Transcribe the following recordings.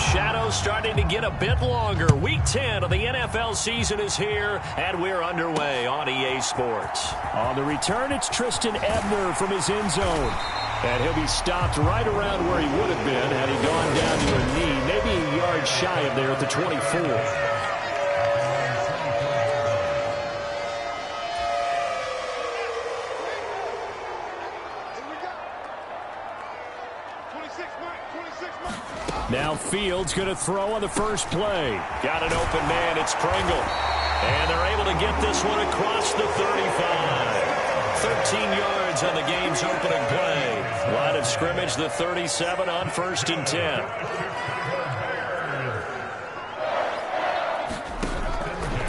shadows starting to get a bit longer. Week 10 of the NFL season is here, and we're underway on EA Sports. On the return, it's Tristan Ebner from his end zone. And he'll be stopped right around where he would have been had he gone down to a knee, maybe a yard shy of there at the 24. Now Fields going to throw on the first play. Got an open man. It's Pringle. And they're able to get this one across the 35. 13 yards on the game's opening play. Line of scrimmage, the 37 on 1st and 10.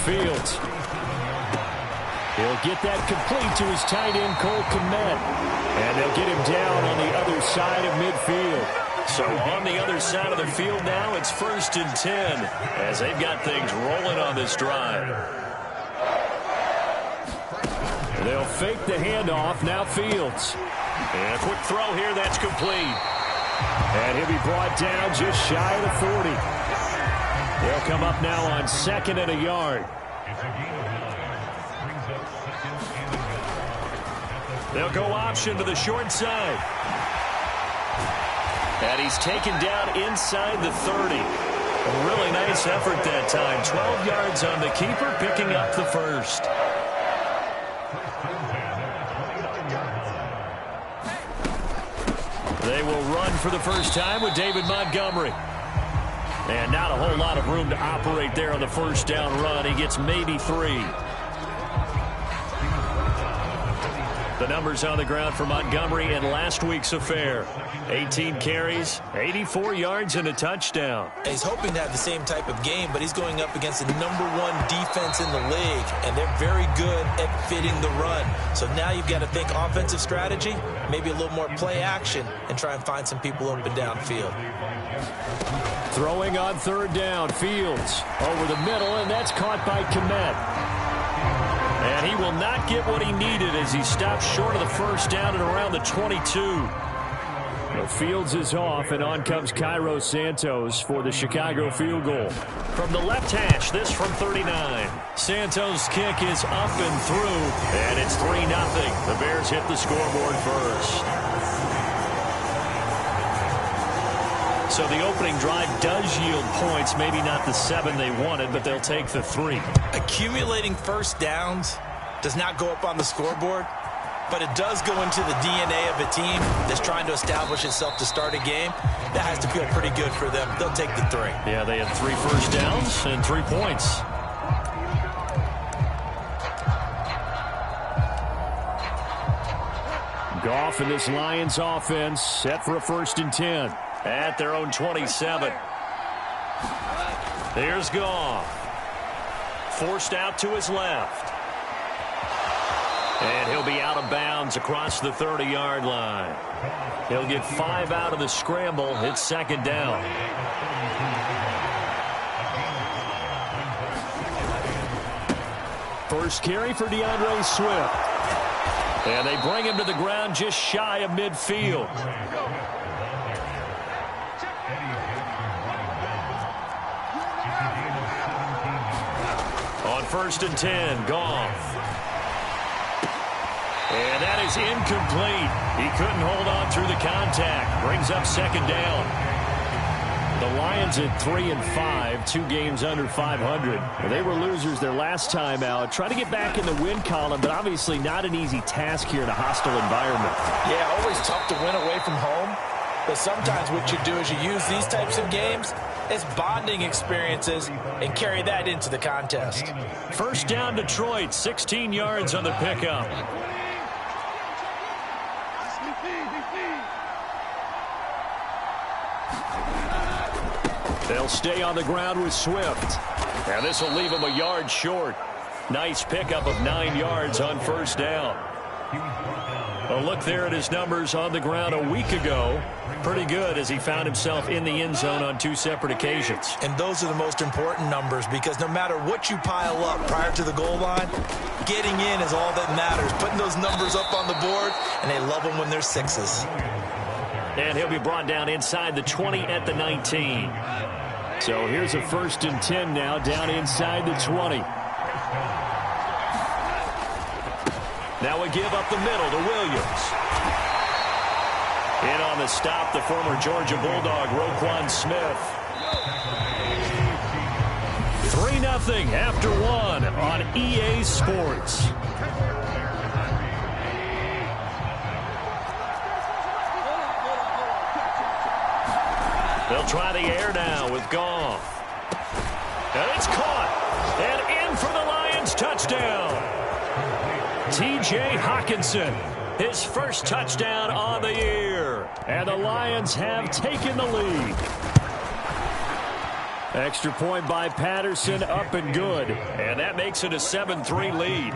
Fields. He'll get that complete to his tight end, Cole Kmet. And they'll get him down on the other side of midfield. So on the other side of the field now, it's 1st and 10 as they've got things rolling on this drive. They'll fake the handoff. Now Fields. And a quick throw here that's complete. And he'll be brought down just shy of the 40. They'll come up now on 2nd and a yard. They'll go option to the short side. And he's taken down inside the 30. A really nice effort that time. 12 yards on the keeper, picking up the first. They will run for the first time with David Montgomery. And not a whole lot of room to operate there on the first down run. He gets maybe 3. The numbers on the ground for Montgomery in last week's affair. 18 carries, 84 yards, and a touchdown. He's hoping to have the same type of game, but he's going up against the #1 defense in the league, and they're very good at fitting the run. So now you've got to think offensive strategy, maybe a little more play action, and try and find some people open downfield. Throwing on 3rd down, Fields over the middle, and that's caught by Kmet. And he will not get what he needed as he stops short of the first down and around the 22. Well, Fields is off, and on comes Cairo Santos for the Chicago field goal. From the left hash, this from 39. Santos' kick is up and through, and it's 3-0. The Bears hit the scoreboard first. So the opening drive does yield points, maybe not the 7 they wanted, but they'll take the 3. Accumulating first downs does not go up on the scoreboard, but it does go into the DNA of a team that's trying to establish itself to start a game. That has to feel pretty good for them. They'll take the 3. Yeah, they had 3 first downs and 3 points. Goff and this Lions offense set for a 1st and 10. At their own 27. Here's Goff. Forced out to his left. And he'll be out of bounds across the 30-yard line. He'll get 5 out of the scramble. It's 2nd down. First carry for DeAndre Swift. And they bring him to the ground just shy of midfield. On 1st and 10, Goff. And that is incomplete. He couldn't hold on through the contact. Brings up 2nd down. The Lions at 3-5, 2 games under 500. They were losers their last time out. Trying to get back in the win column, but obviously not an easy task here in a hostile environment. Yeah, always tough to win away from home. But sometimes what you do is you use these types of games as bonding experiences and carry that into the contest. First down, Detroit, 16 yards on the pickup. They'll stay on the ground with Swift. And this will leave him a yard short. Nice pickup of 9 yards on first down. A look there at his numbers on the ground a week ago. Pretty good as he found himself in the end zone on 2 separate occasions. And those are the most important numbers because no matter what you pile up prior to the goal line, getting in is all that matters. Putting those numbers up on the board, and they love them when they're 6s. And he'll be brought down inside the 20 at the 19. So here's a 1st and 10 now down inside the 20. Now we give up the middle to Williams. In on the stop, the former Georgia Bulldog, Roquan Smith. 3-0 after 1 on EA Sports. They'll try the air now with Goff. And it's caught. And in for the Lions touchdown. T.J. Hockenson, his first touchdown on the year. And the Lions have taken the lead. Extra point by Patterson, up and good. And that makes it a 7-3 lead.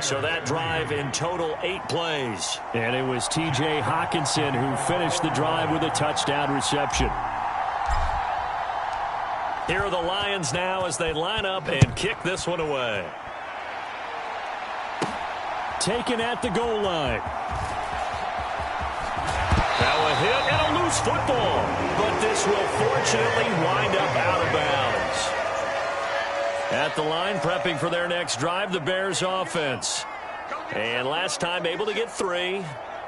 So that drive in total 8 plays. And it was T.J. Hockenson who finished the drive with a touchdown reception. Here are the Lions now as they line up and kick this one away. Taken at the goal line. Now a hit and a loose football. But this will fortunately wind up out of bounds. At the line, prepping for their next drive, the Bears offense. And last time able to get 3.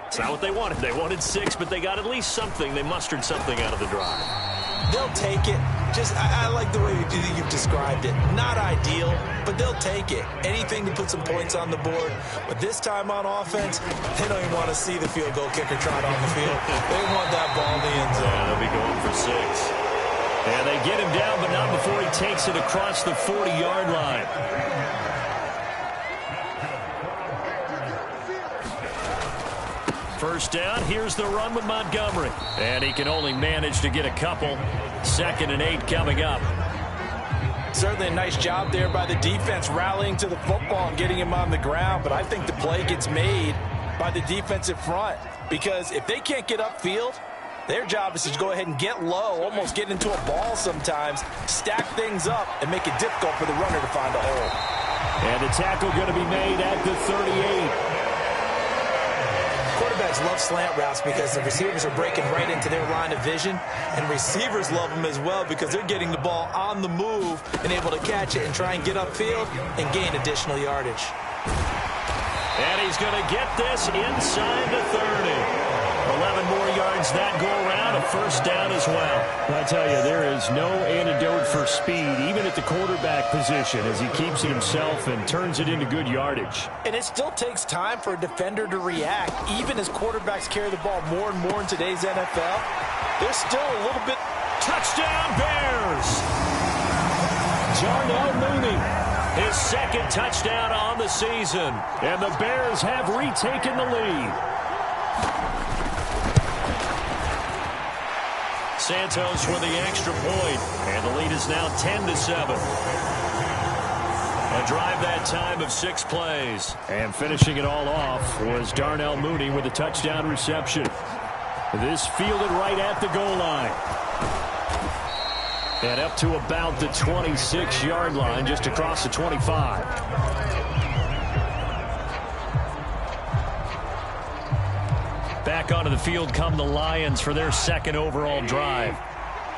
It's not what they wanted. They wanted 6, but they got at least something. They mustered something out of the drive. They'll take it. I like the way you've described it. Not ideal, but they'll take it. Anything to put some points on the board. But this time on offense, they don't even want to see the field goal kicker trot on the field. They want that ball in the end zone. Yeah, they'll be going for 6. And they get him down, but not before he takes it across the 40-yard line. First down, here's the run with Montgomery. And he can only manage to get a couple. 2nd and 8 coming up. Certainly a nice job there by the defense rallying to the football and getting him on the ground. But I think the play gets made by the defensive front. Because if they can't get upfield, their job is to go ahead and get low, almost get into a ball sometimes, stack things up, and make it difficult for the runner to find a hole. And the tackle going to be made at the 38. Quarterbacks love slant routes because the receivers are breaking right into their line of vision, and receivers love them as well because they're getting the ball on the move and able to catch it and try and get upfield and gain additional yardage. And he's going to get this inside the 30. 11 more yards that go around, a first down as well. I tell you, there is no antidote for speed, even at the quarterback position, as he keeps it himself and turns it into good yardage. And it still takes time for a defender to react, even as quarterbacks carry the ball more and more in today's NFL. There's still a little bit. Touchdown, Bears! Darnell Mooney, his 2nd touchdown on the season. And the Bears have retaken the lead. Santos with the extra point, and the lead is now 10-7. A drive that time of 6 plays. And finishing it all off was Darnell Mooney with a touchdown reception. This fielded right at the goal line. And up to about the 26-yard line, just across the 25. Back onto the field come the Lions for their 2nd overall drive.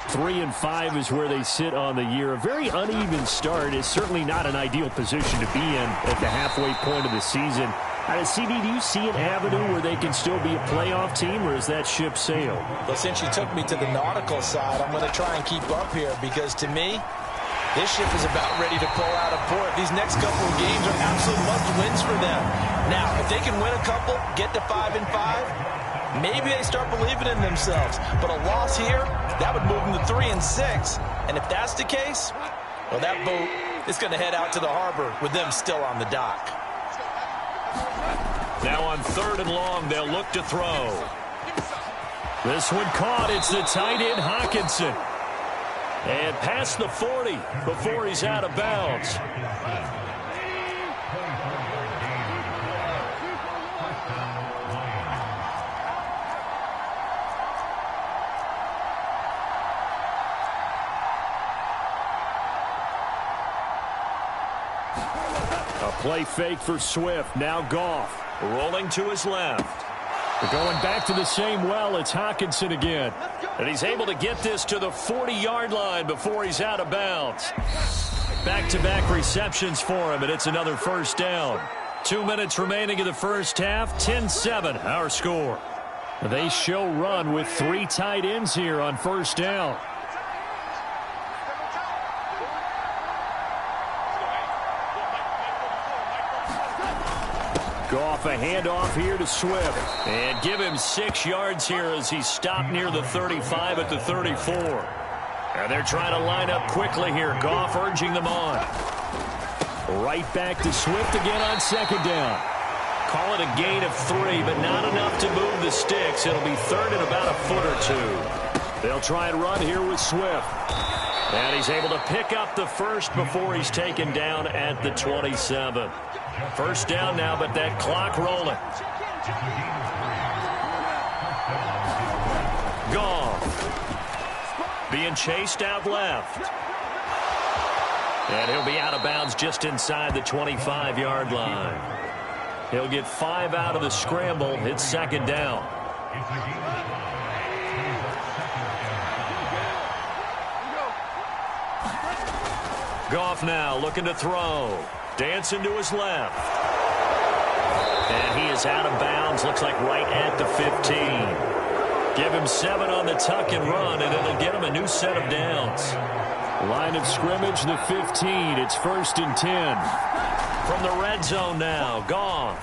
3-5 is where they sit on the year. A very uneven start is certainly not an ideal position to be in at the halfway point of the season. CB, do you see an avenue where they can still be a playoff team, or is that ship sailed? Well, since you took me to the nautical side, I'm going to try and keep up here because, to me, this ship is about ready to pull out of port. These next couple of games are absolute must-wins for them. Now, if they can win a couple, get to 5-5, maybe they start believing in themselves. But a loss here, that would move them to 3-6. And if that's the case, well, that boat is going to head out to the harbor with them still on the dock. Now on 3rd and long, they'll look to throw. This one caught. It's the tight end, Hockenson. And past the 40 before he's out of bounds. A play fake for Swift. Now Goff. Rolling to his left. Going back to the same well, it's Hockenson again. And he's able to get this to the 40-yard line before he's out of bounds. Back-to-back receptions for him, and it's another first down. 2 minutes remaining in the first half, 10-7, our score. They show run with 3 tight ends here on first down. Goff a handoff here to Swift. And give him 6 yards here as he stopped near the 35 at the 34. And they're trying to line up quickly here. Goff urging them on. Right back to Swift again on second down. Call it a gain of 3, but not enough to move the sticks. It'll be third and about a foot or 2. They'll try and run here with Swift. And he's able to pick up the first before he's taken down at the 27. First down now, but that clock rolling. Goff being chased out left. And he'll be out of bounds just inside the 25-yard line. He'll get 5 out of the scramble. It's second down. Goff now looking to throw. Dancing to his left. And he is out of bounds. Looks like right at the 15. Give him 7 on the tuck and run, and it'll get him a new set of downs. Line of scrimmage, the 15. It's first and 10. From the red zone now, Goff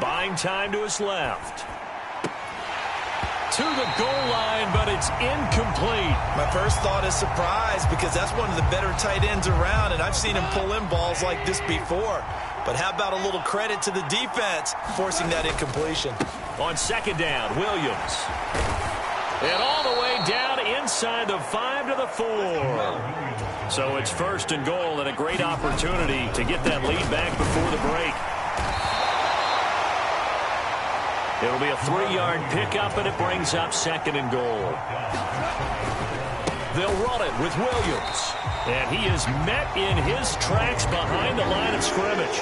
buying time to his left. To the goal line, but it's incomplete. My first thought is surprise because that's one of the better tight ends around, and I've seen him pull in balls like this before. But how about a little credit to the defense forcing that incompletion? On second down, Williams. And all the way down inside the 5 to the 4. So it's first and goal and a great opportunity to get that lead back before the break. It'll be a 3-yard pickup, and it brings up second and goal. They'll run it with Williams. And he is met in his tracks behind the line of scrimmage.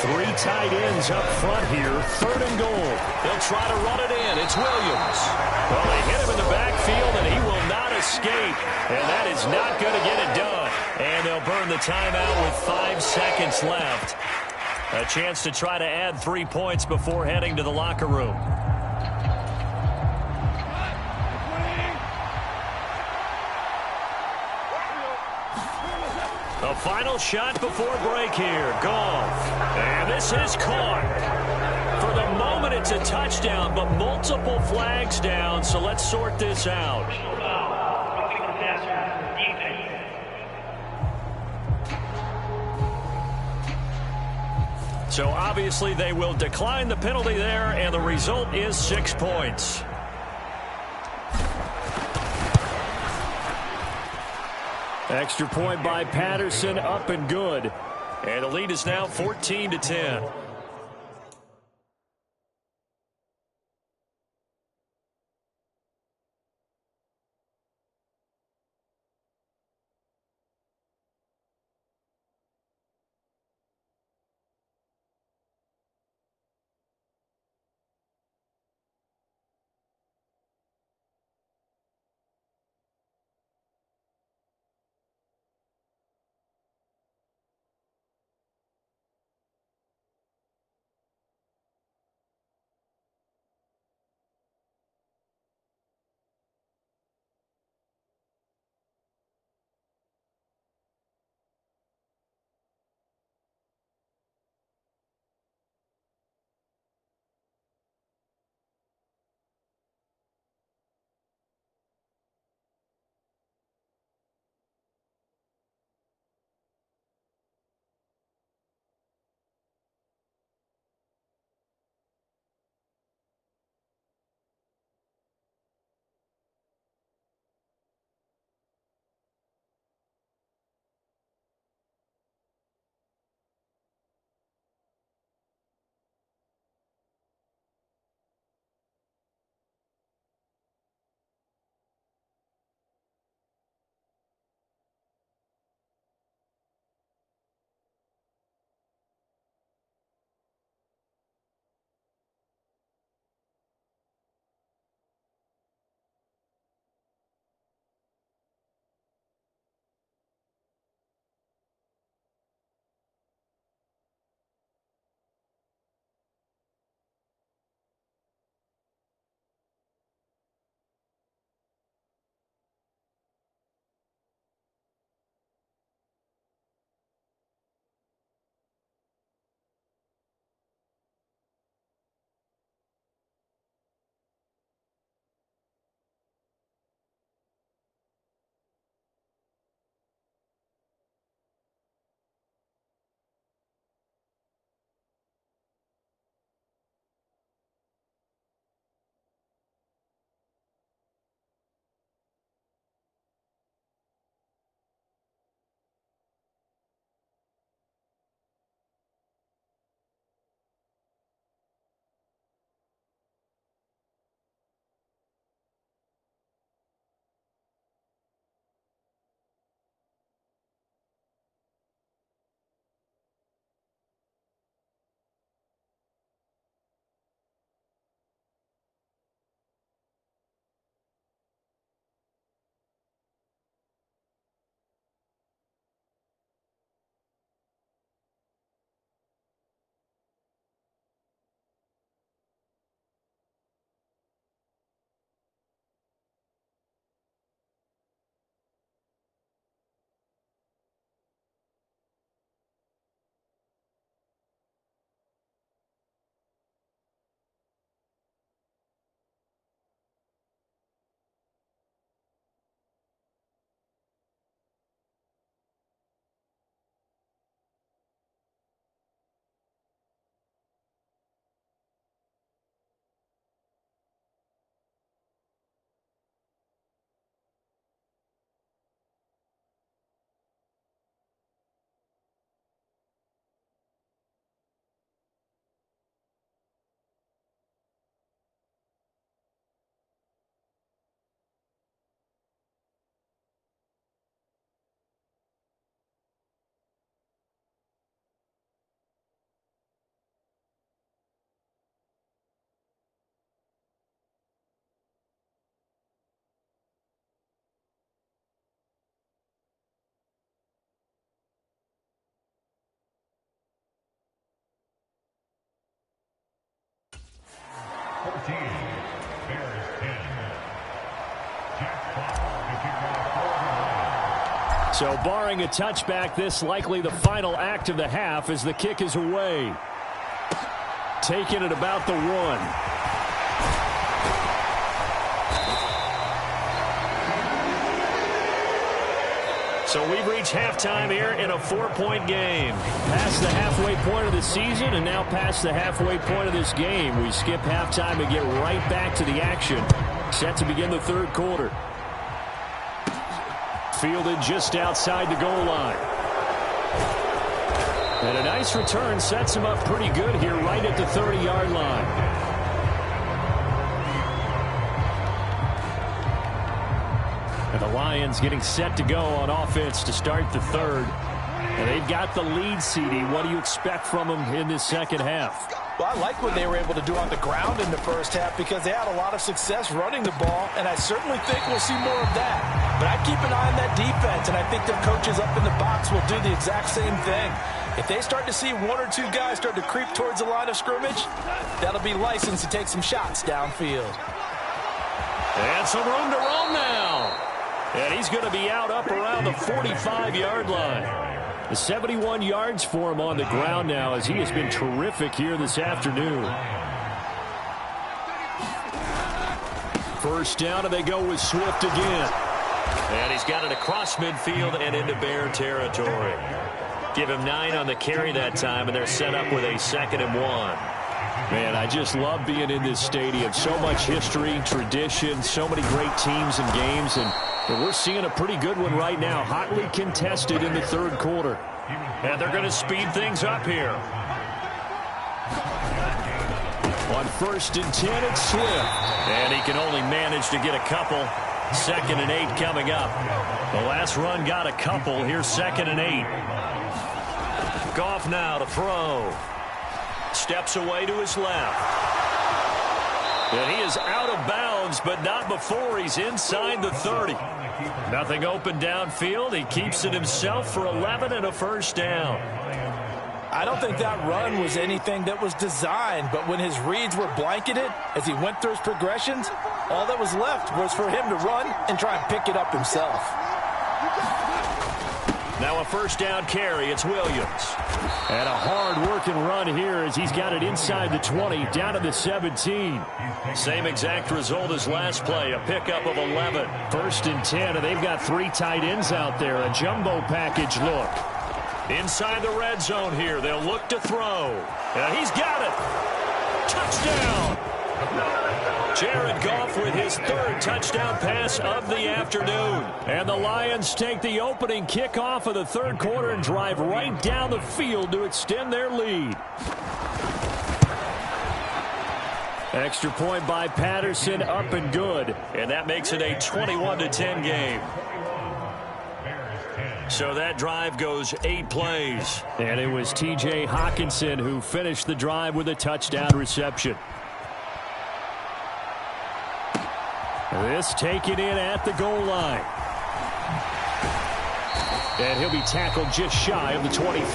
3 tight ends up front here, third and goal. They'll try to run it in. It's Williams. Well, they hit him in the backfield, and he will not escape. And that is not going to get it done. And they'll burn the timeout with 5 seconds left. A chance to try to add 3 points before heading to the locker room. The final shot before break here. Goff. And this is caught. For the moment, it's a touchdown, but multiple flags down, so let's sort this out. So obviously they will decline the penalty there, and the result is 6 points. Extra point by Patterson, up and good. And the lead is now 14-10. So barring a touchback, this likely the final act of the half as the kick is away. Taken at about the 1. So we've reached halftime here in a 4-point game. Past the halfway point of the season and now past the halfway point of this game. We skip halftime and get right back to the action. Set to begin the third quarter. Fielded just outside the goal line. And a nice return sets him up pretty good here right at the 30-yard line. And the Lions getting set to go on offense to start the third. And they've got the lead, CD. What do you expect from them in this second half? Well, I like what they were able to do on the ground in the first half because they had a lot of success running the ball, and I certainly think we'll see more of that. But I keep an eye on that defense, and I think their coaches up in the box will do the exact same thing. If they start to see 1 or 2 guys start to creep towards the line of scrimmage, that'll be licensed to take some shots downfield. And some room to roam now. And he's going to be out up around the 45-yard line. 71 yards for him on the ground now as he has been terrific here this afternoon. First down, and they go with Swift again. And he's got it across midfield and into Bear territory. Give him 9 on the carry that time, and they're set up with a 2nd and 1. Man, I just love being in this stadium. So much history, tradition, so many great teams and games, and we're seeing a pretty good one right now, hotly contested in the third quarter. And they're going to speed things up here. On 1st and 10, it's Swift. And he can only manage to get a couple. 2nd and 8 coming up. The last run got a couple. Here's 2nd and 8. Goff now to throw. Steps away to his left. And he is out of bounds, but not before he's inside the 30. Nothing open downfield. He keeps it himself for 11 and a first down. I don't think that run was anything that was designed, but when his reads were blanketed, as he went through his progressions, all that was left was for him to run and try and pick it up himself. Now a first down carry. It's Williams. And a hard-working run here as he's got it inside the 20, down to the 17. Same exact result as last play, a pickup of 11. 1st and 10, and they've got 3 tight ends out there, a jumbo package look. Inside the red zone here, they'll look to throw. And he's got it. Touchdown. Jared Goff with his 3rd touchdown pass of the afternoon. And the Lions take the opening kickoff of the third quarter and drive right down the field to extend their lead. Extra point by Patterson, up and good. And that makes it a 21-10 game. So that drive goes 8 plays. And it was T.J. Hockenson who finished the drive with a touchdown reception. This taken in at the goal line. And he'll be tackled just shy of the 25.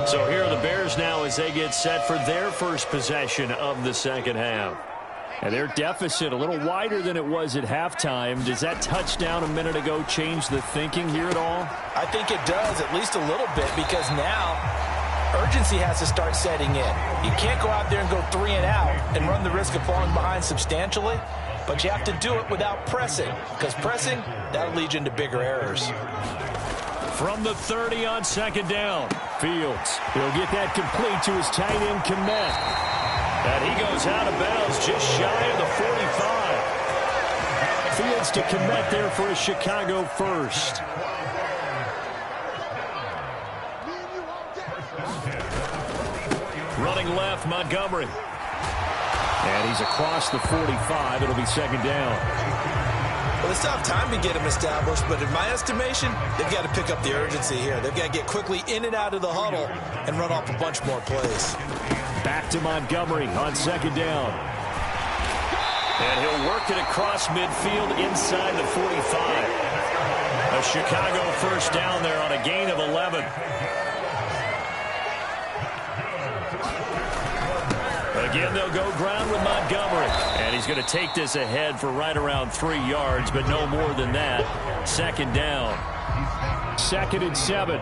So here are the Bears now as they get set for their first possession of the second half. And their deficit a little wider than it was at halftime. Does that touchdown a minute ago change the thinking here at all? I think it does, at least a little bit, because now urgency has to start setting in. You can't go out there and go 3 and out and run the risk of falling behind substantially, but you have to do it without pressing, because pressing, that'll lead you into bigger errors. From the 30 on 2nd down. Fields, he'll get that complete to his tight end, Kmet. And he goes out of bounds just shy of the 45. Fields to Kmet there for a Chicago first. Running left, Montgomery. And he's across the 45. It'll be 2nd down. Well, they still have time to get him established, but in my estimation, they've got to pick up the urgency here. They've got to get quickly in and out of the huddle and run off a bunch more plays. Back to Montgomery on 2nd down. And he'll work it across midfield inside the 45. A Chicago first down there on a gain of 11. Again, they'll go ground with Montgomery. And he's going to take this ahead for right around 3 yards, but no more than that. Second down. 2nd and 7.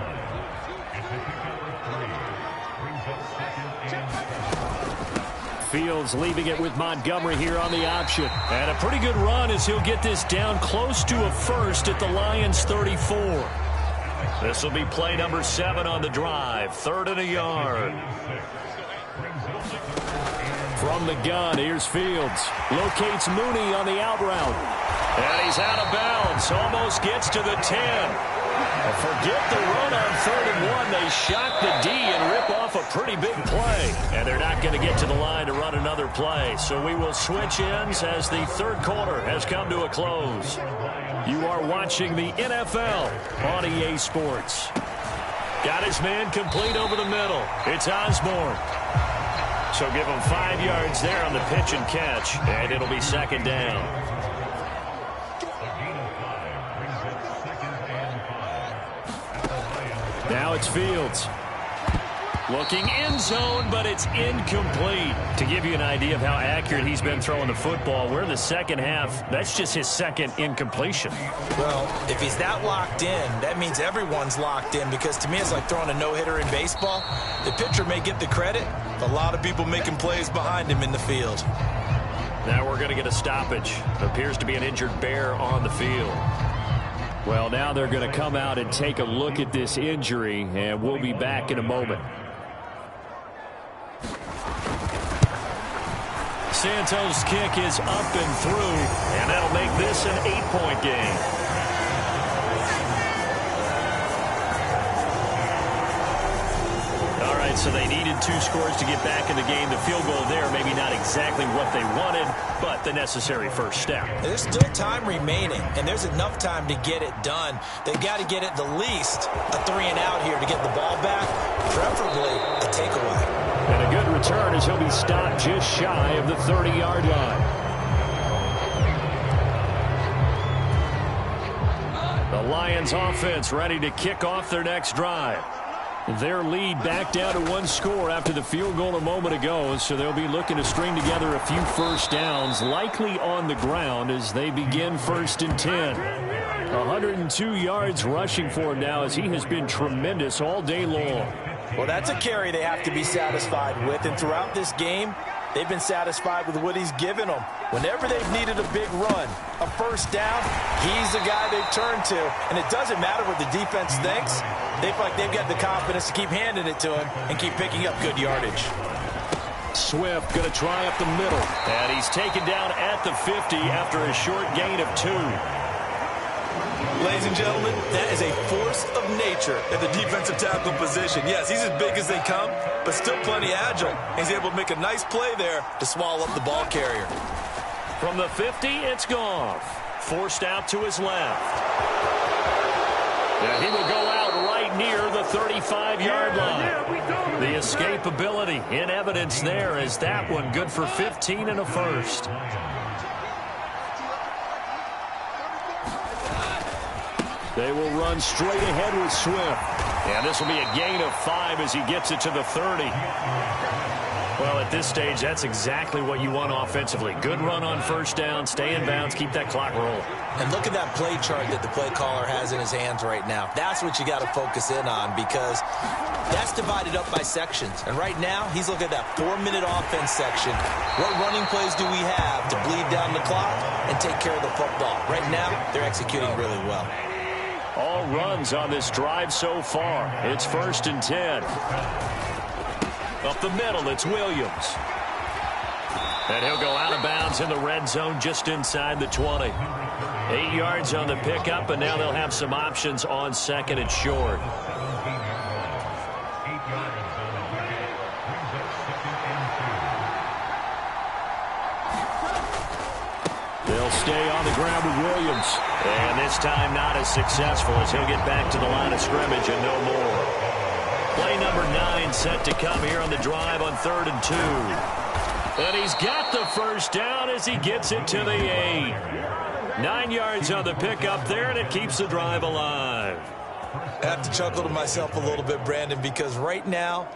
Fields leaving it with Montgomery here on the option. And a pretty good run as he'll get this down close to a first at the Lions' 34. This will be play number 7 on the drive. 3rd and a yard. From the gun, here's Fields. Locates Mooney on the out route. And he's out of bounds. Almost gets to the 10. Forget the run on 3rd and 1. They shock the D and rip off a pretty big play. And they're not going to get to the line to run another play. So we will switch ends as the 3rd quarter has come to a close. You are watching the NFL on EA Sports. Got his man complete over the middle. It's Osborne. So give him 5 yards there on the pitch and catch. And it'll be 2nd down. Now it's Fields. Looking end zone, but it's incomplete. To give you an idea of how accurate he's been throwing the football, we're in the second half. That's just his 2nd incompletion. Well, if he's that locked in, that means everyone's locked in, because to me it's like throwing a no-hitter in baseball. The pitcher may get the credit, but a lot of people making plays behind him in the field. Now we're going to get a stoppage. Appears to be an injured Bear on the field. Well, now they're going to come out and take a look at this injury, and we'll be back in a moment. Santos' kick is up and through, and that'll make this an 8-point game. All right, so they needed 2 scores to get back in the game. The field goal there, maybe not exactly what they wanted, but the necessary first step. There's still time remaining, and there's enough time to get it done. They've got to get at the least a 3-and-out here to get the ball back, preferably a takeaway. And a good return as he'll be stopped just shy of the 30-yard line. The Lions offense ready to kick off their next drive. Their lead back down to 1 score after the field goal a moment ago, so they'll be looking to string together a few first downs, likely on the ground as they begin 1st and 10. 102 yards rushing for him now as he has been tremendous all day long. Well, that's a carry they have to be satisfied with, and throughout this game, they've been satisfied with what he's given them. Whenever they've needed a big run, a first down, he's the guy they've turned to. And it doesn't matter what the defense thinks. They feel like they've got the confidence to keep handing it to him and keep picking up good yardage. Swift going to try up the middle. And he's taken down at the 50 after a short gain of 2. Ladies and gentlemen, that is a force of nature at the defensive tackle position. Yes, he's as big as they come, but still plenty agile. He's able to make a nice play there to swallow up the ball carrier. From the 50, it's Goff. Forced out to his left. And he will go out right near the 35-yard line. The escapability in evidence there as that one good for 15 and a first. They will run straight ahead with Swift. And this will be a gain of 5 as he gets it to the 30. Well, at this stage, that's exactly what you want offensively. Good run on first down, stay in bounds, keep that clock rolling. And look at that play chart that the play caller has in his hands right now. That's what you got to focus in on, because that's divided up by sections. And right now, he's looking at that 4-minute offense section. What running plays do we have to bleed down the clock and take care of the football? Right now, they're executing really well. All runs on this drive so far. It's 1st and 10. Up the middle, it's Williams. And he'll go out of bounds in the red zone just inside the 20. 8 yards on the pickup, and now they'll have some options on 2nd and short. They'll stay on the ground with Williams. And this time not as successful as he'll get back to the line of scrimmage and no more. Play number 9 set to come here on the drive on 3rd and 2. And he's got the first down as he gets it to the 8. 9 yards on the pickup there, and it keeps the drive alive. I have to chuckle to myself a little bit, Brandon, because right now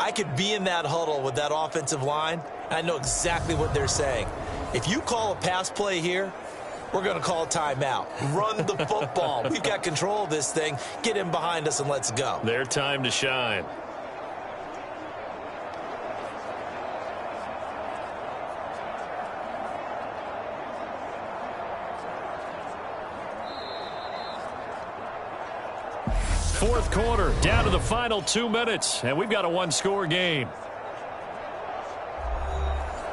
I could be in that huddle with that offensive line, and I know exactly what they're saying. If you call a pass play here, we're going to call a timeout. Run the football. We've got control of this thing. Get in behind us and let's go. Their time to shine. Fourth quarter, down to the final 2 minutes, and we've got a one-score game.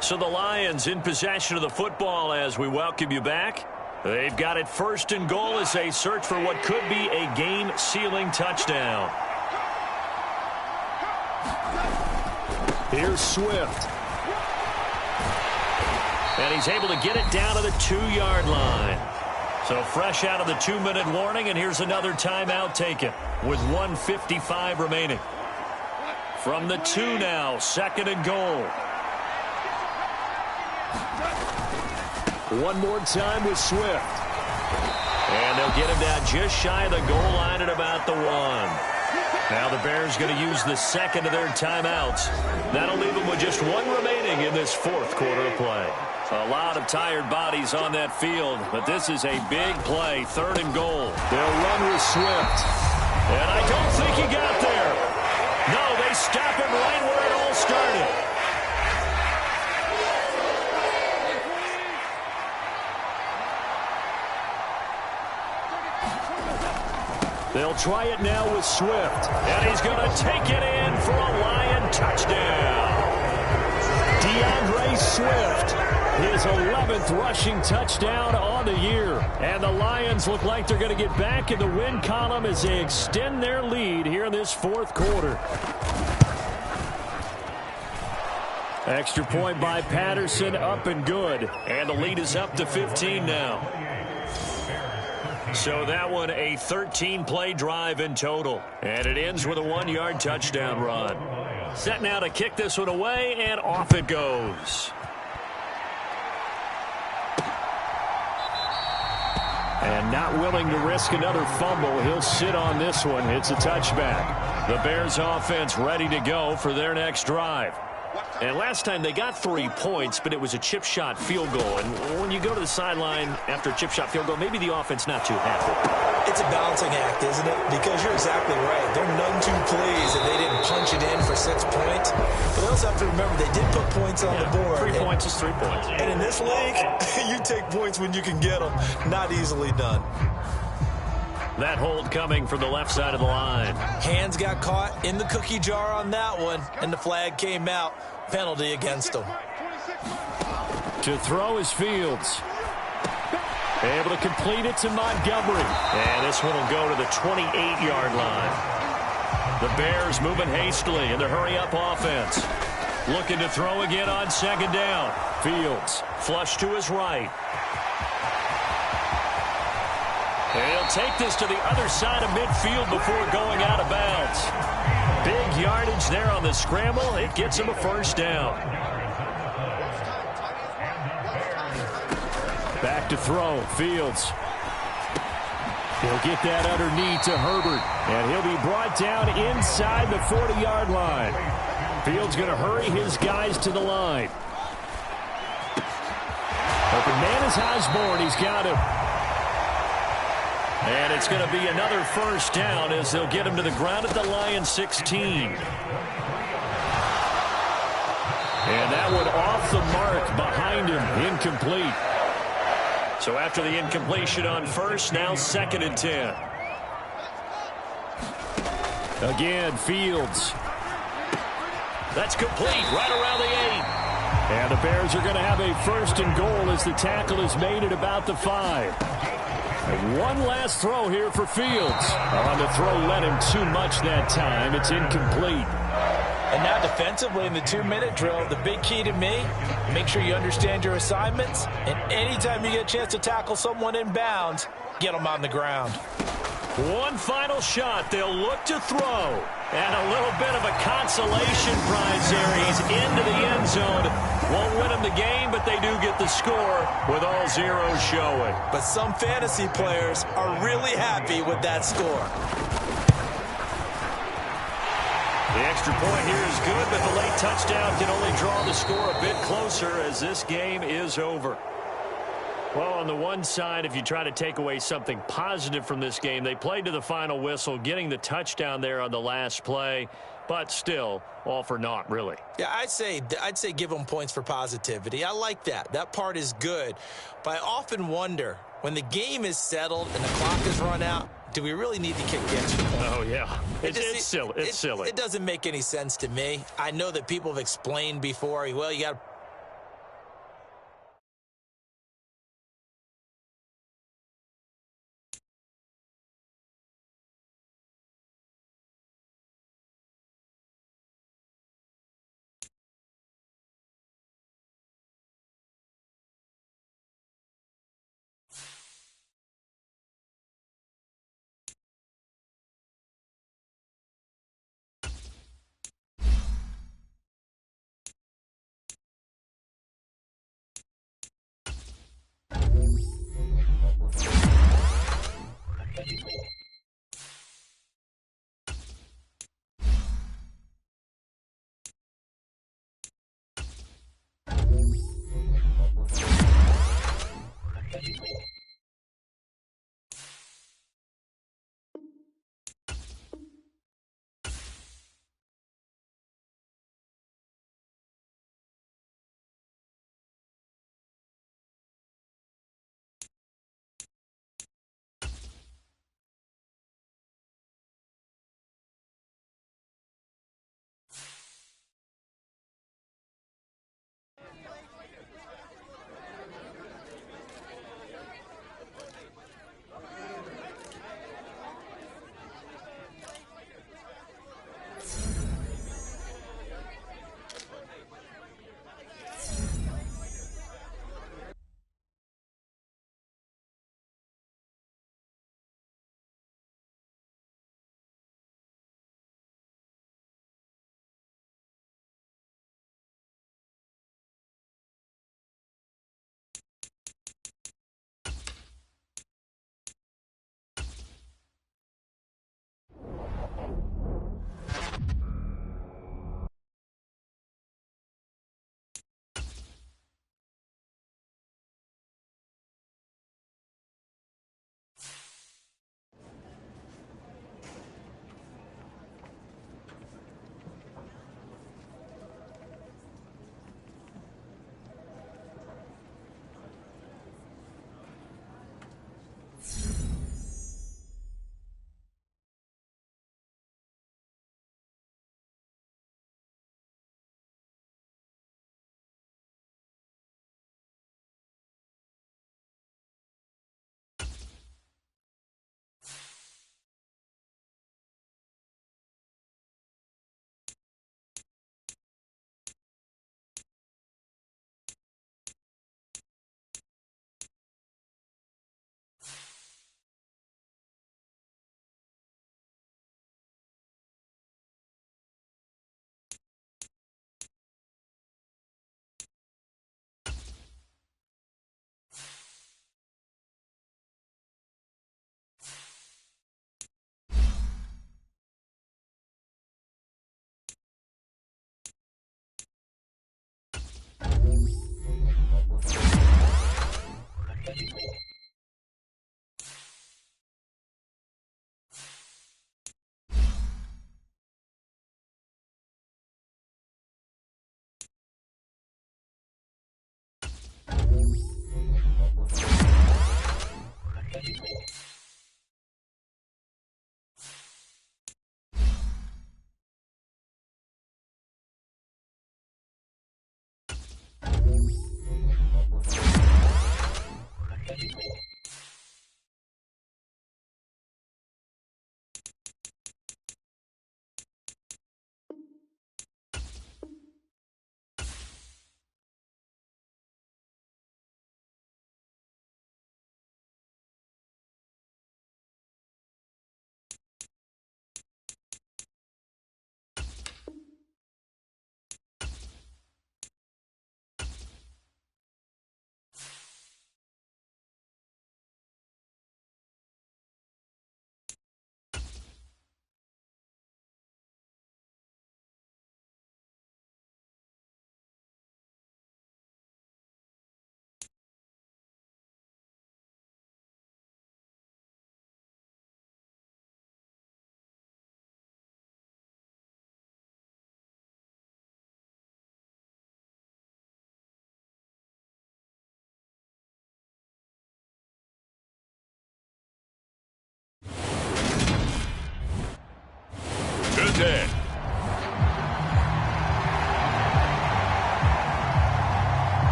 So the Lions in possession of the football as we welcome you back. They've got it first and goal as they search for what could be a game-sealing touchdown. Here's Swift. And he's able to get it down to the 2-yard line. So fresh out of the 2-minute warning, and here's another timeout taken with 1:55 remaining. From the 2 now, second and goal. One more time with Swift. And they'll get him down just shy of the goal line at about the 1. Now the Bears going to use the second of their timeouts. That'll leave them with just 1 remaining in this fourth quarter of play. A lot of tired bodies on that field, but this is a big play, third and goal. They'll run with Swift. And I don't think he got there. No, they stop him right where it all started. They'll try it now with Swift. And he's going to take it in for a Lion touchdown. DeAndre Swift, his 11th rushing touchdown on the year. And the Lions look like they're going to get back in the win column as they extend their lead here in this fourth quarter. Extra point by Patterson, up and good. And the lead is up to 15 now. So that one a 13-play drive in total. And it ends with a 1-yard touchdown run. Set now to kick this one away, and off it goes. And not willing to risk another fumble, he'll sit on this one. It's a touchback. The Bears offense ready to go for their next drive. And last time they got 3 points, but it was a chip shot field goal. And when you go to the sideline after a chip shot field goal, maybe the offense not too happy. It's a balancing act, isn't it? Because you're exactly right. They're none too pleased that they didn't punch it in for 6 points. But they also have to remember they did put points on the board. 3 points is 3 points. And in this league, you take points when you can get them. Not easily done. That hold coming from the left side of the line. Hands got caught in the cookie jar on that one, and the flag came out. Penalty against him. To throw is Fields. Able to complete it to Montgomery. And this one will go to the 28-yard line. The Bears moving hastily in the hurry-up offense. Looking to throw again on second down. Fields flush to his right. And he'll take this to the other side of midfield before going out of bounds. Big yardage there on the scramble. It gets him a first down. Back to throw. Fields. He'll get that underneath to Herbert. And he'll be brought down inside the 40-yard line. Fields going to hurry his guys to the line. Open man is Osborne. He's got him. And it's going to be another first down as they'll get him to the ground at the Lions 16. And that one off the mark behind him, incomplete. So after the incompletion on first, now second and 10. Again, Fields. That's complete right around the 8. And the Bears are going to have a first and goal as the tackle is made at about the 5. And one last throw here for Fields. On the throw led him too much that time. It's incomplete. And now defensively in the 2-minute drill, the big key to me, make sure you understand your assignments. And anytime you get a chance to tackle someone in bounds, get them on the ground. One final shot. They'll look to throw. And a little bit of a consolation prize there. He's into the end zone. Won't win them the game, but they do get the score with all zeros showing. But some fantasy players are really happy with that score. The extra point here is good, but the late touchdown can only draw the score a bit closer as this game is over. Well, on the one side, if you try to take away something positive from this game, they played to the final whistle, getting the touchdown there on the last play, but still all for naught, really. Yeah, I'd say give them points for positivity. I like that. That part is good. But I often wonder, when the game is settled and the clock is run out, do we really need to kick the extra point? Oh, yeah. It's silly. It's silly. It doesn't make any sense to me. I know that people have explained before, well, you got to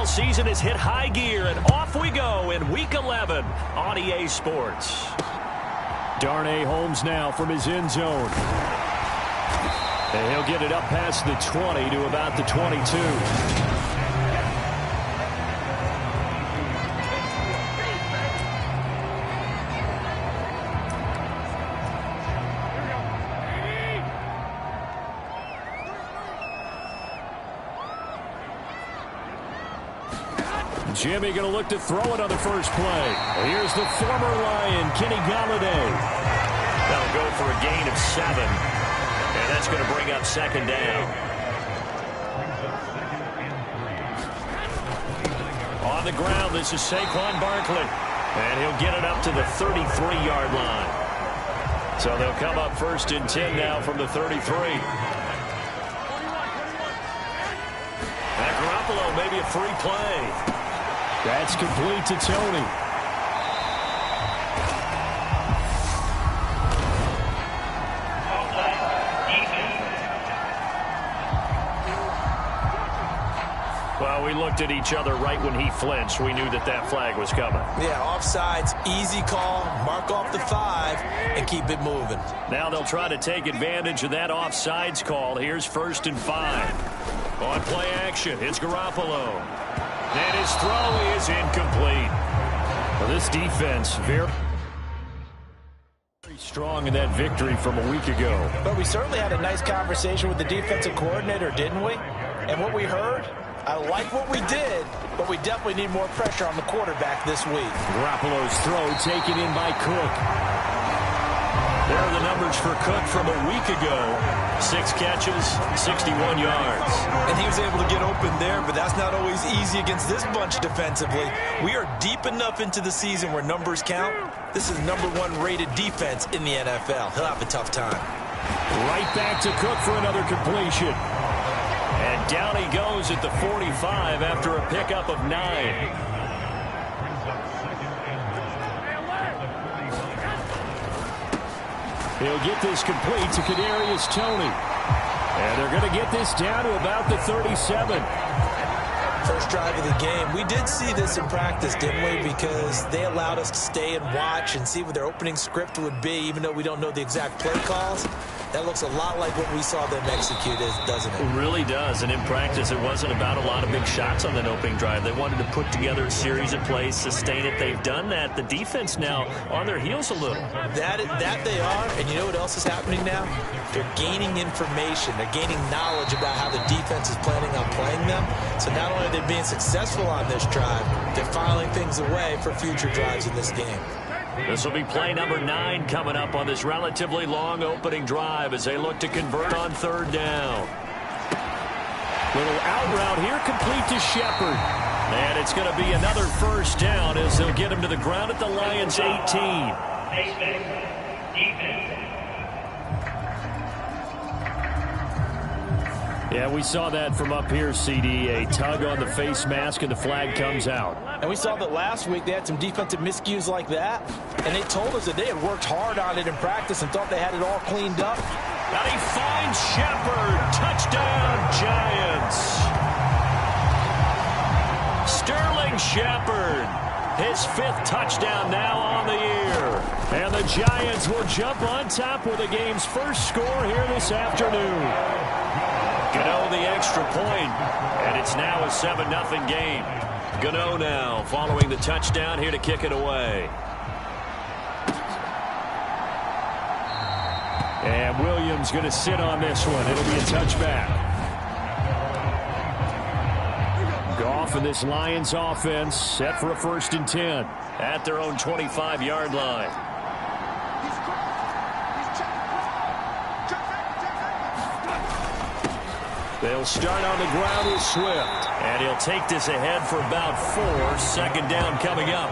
season has hit high gear, and off we go in Week 11 on EA Sports. Darnay Holmes now from his end zone. And he'll get it up past the 20 to about the 22. Jimmy going to look to throw it on the first play. Here's the former Lion, Kenny Golladay. That'll go for a gain of 7. And that's going to bring up second down. On the ground, this is Saquon Barkley. And he'll get it up to the 33-yard line. So they'll come up first and 10 now from the 33. And Garoppolo, maybe a free play. That's complete to Tony. Well, we looked at each other right when he flinched. We knew that that flag was coming. Yeah, offsides, easy call, mark off the 5, and keep it moving. Now they'll try to take advantage of that offsides call. Here's 1st and 5. On play action, it's Garoppolo. And his throw is incomplete. Well, this defense very strong in that victory from a week ago. But we certainly had a nice conversation with the defensive coordinator, didn't we? And what we heard, I like what we did, but we definitely need more pressure on the quarterback this week. Garoppolo's throw taken in by Cook. There are the numbers for Cook from a week ago. 6 catches, 61 yards. And he was able to get open there, but that's not always easy against this bunch defensively. We are deep enough into the season where numbers count. This is #1 rated defense in the NFL. He'll have a tough time. Right back to Cook for another completion. And down he goes at the 45 after a pickup of 9. He'll get this complete to Kadarius Toney. And they're going to get this down to about the 37. First drive of the game. We did see this in practice, didn't we? Because they allowed us to stay and watch and see what their opening script would be, even though we don't know the exact play calls. That looks a lot like what we saw them execute, doesn't it? It really does. And in practice, it wasn't about a lot of big shots on that opening drive. They wanted to put together a series of plays, sustain it. They've done that. The defense now on their heels a little. That they are. And you know what else is happening now? They're gaining information. They're gaining knowledge about how the defense is planning on playing them. So not only are they being successful on this drive, they're filing things away for future drives in this game. This will be play number 9 coming up on this relatively long opening drive as they look to convert on 3rd down. Little out route here, complete to Shepard. And it's going to be another first down as they'll get him to the ground at the Lions' 18. Yeah, we saw that from up here, CD. A tug on the face mask, and the flag comes out. And we saw that last week they had some defensive miscues like that, and they told us that they had worked hard on it in practice and thought they had it all cleaned up. And he finds Shepard. Touchdown, Giants. Sterling Shepard. His 5th touchdown now on the year. And the Giants will jump on top with the game's first score here this afternoon. Gano the extra point, and it's now a 7-0 game. Gano now following the touchdown here to kick it away. And Williams going to sit on this one. It'll be a touchback. Goff and this Lions offense set for a 1st and 10 at their own 25-yard line. They'll start on the ground with Swift. And he'll take this ahead for about 4. 2nd down coming up.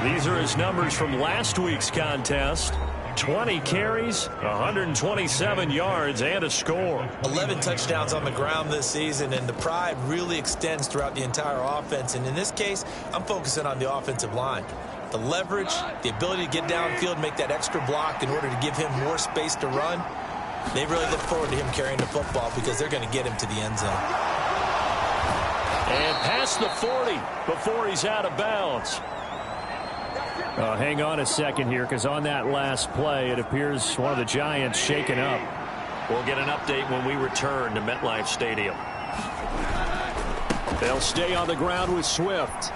These are his numbers from last week's contest. 20 carries, 127 yards, and a score. 11 touchdowns on the ground this season, and the pride really extends throughout the entire offense. And in this case, I'm focusing on the offensive line. The leverage, the ability to get downfield, make that extra block in order to give him more space to run. They really look forward to him carrying the football because they're going to get him to the end zone. And past the 40 before he's out of bounds. Hang on a second here, because on that last play, it appears one of the Giants shaken up. We'll get an update when we return to MetLife Stadium. They'll stay on the ground with Swift.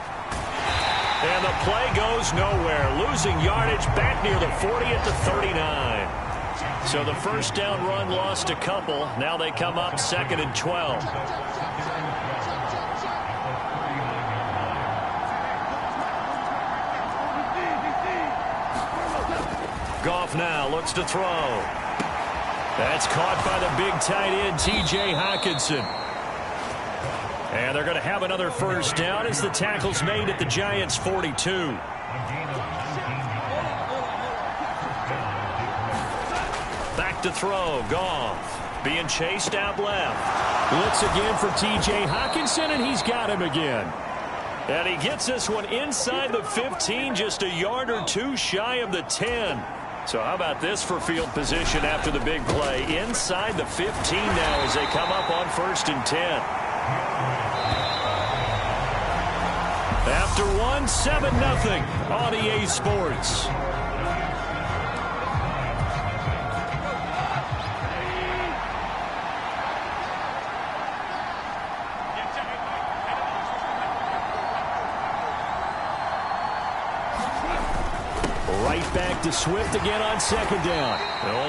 And the play goes nowhere. Losing yardage back near the 40 at the 39. So the first down run lost a couple. Now they come up 2nd and 12. Goff now looks to throw. That's caught by the big tight end, T.J. Hockenson. And they're going to have another first down as the tackle's made at the Giants' 42. Back to throw. Goff being chased out left. Blitz again for T.J. Hockenson, and he's got him again. And he gets this one inside the 15, just a yard or two shy of the 10. So how about this for field position after the big play? Inside the 15 now as they come up on 1st and 10. After one, 7-0 on EA Sports. Right back to Swift again on 2nd down.